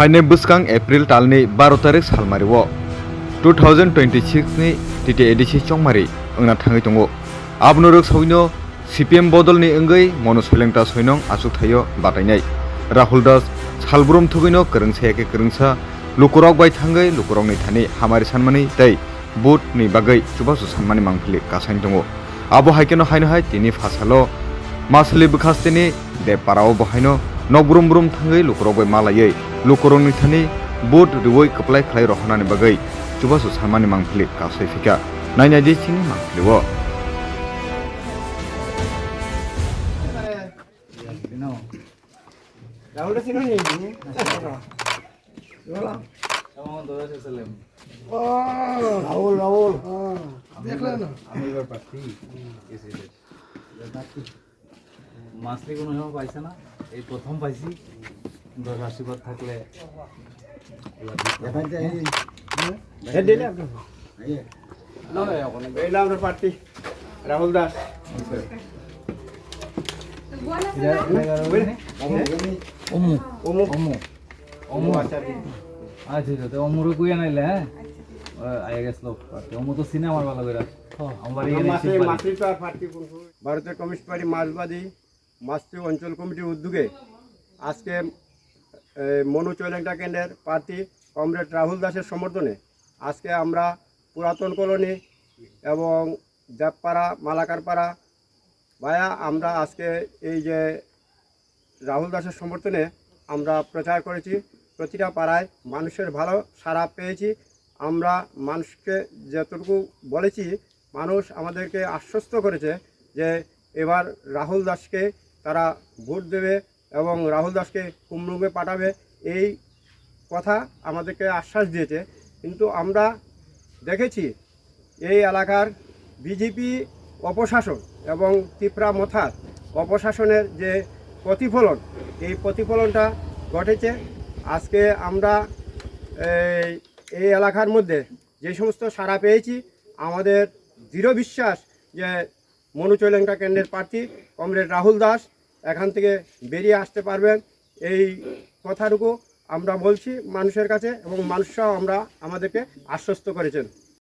फाइने बुस्कां April तालनि 12 तारिख सालमारिव 2026 नि टिटि ADC चंमारि अंना थाङै दङ आबनो रोक सयनो CPM बदलनि अंगै मनो सोलेंटा सयनं आसुक थायो बातायनाय राहुल दास सालब्रम थुगैनो गोरोंसायाके गोरोंसा लुकुरक बाय थाङै लुकुरकनि थानि हामारि सानमानि दै बुट नि बागै सुबासु सानमानि मांफिलि गासाइन दङ आबो हायकेनो हायनो हाय तिनि फासालो मासलि बखास्तेनि दे पाराव बहायनो नगब्रुम ब्रुम थाङै लुकुरक बाय मालायै लुकुरकनि थानि बुट रुवै कप्लाय खलाय रहनानि बागै सुबासु सानमानि मांफिलि गासाइ फिका नायनाय दि सिनि मांफिलिवो राहुल सिनो नी बोला तमाम दौरा से चले राहुल राहुल देख लेना আমি এবার পাচ্ছি এসে মাছলি কোনো সময় পাইছে না এই প্রথম পাইছি দশ আশীর্বাদ থাকলে দেখা যায় হেড দিলে আপনি না না এখন এই নাম পার্টি রাহুল দাস অমু ওমো অমু ওমো আচ্ছা আচ্ছা তো অমুরে কুইয়া নাইলে হ্যাঁ আই গেছিল পার্টি অমু তো সিনেমার ভালো করে আমার ভারতের কমিউনিস্ট পার্টি মার্ক্সবাদী মাছলি অঞ্চল কমিটির উদ্যোগে আজকে মনু চৈলেঙ্কা কেন্দ্রের প্রার্থী কমরেড রাহুল দাসের সমর্থনে আজকে আমরা পুরাতন কলোনি এবং দেবপাড়া মালাকারপাড়া ভায়া আমরা আজকে এই যে রাহুল দাসের সমর্থনে আমরা প্রচার করেছি প্রতিটা পাড়ায় মানুষের ভালো সাড়া পেয়েছি আমরা মানুষকে যতটুকু বলেছি মানুষ আমাদেরকে আশ্বস্ত করেছে যে এবার রাহুল দাসকে তারা ভোট দেবে এবং রাহুল দাসকে কুমরুমে পাঠাবে এই কথা আমাদেরকে আশ্বাস দিয়েছে কিন্তু আমরা দেখেছি এই এলাকার বিজেপি অপশাসন এবং ত্রিপুরা মথার অপশাসনের যে প্রতিফলন এই প্রতিফলনটা ঘটেছে আজকে আমরা এই এলাকার মধ্যে যে সমস্ত সাড়া পেয়েছি আমাদের দৃঢ় বিশ্বাস যে মনু চৈলেঙ্কা কেন্দ্রের প্রার্থী কমরেড রাহুল দাস এখান থেকে বেরিয়ে আসতে পারবেন এই কথাটুকু আমরা বলছি মানুষের কাছে এবং মানুষরাও আমাদেরকে আশ্বস্ত করেছেন।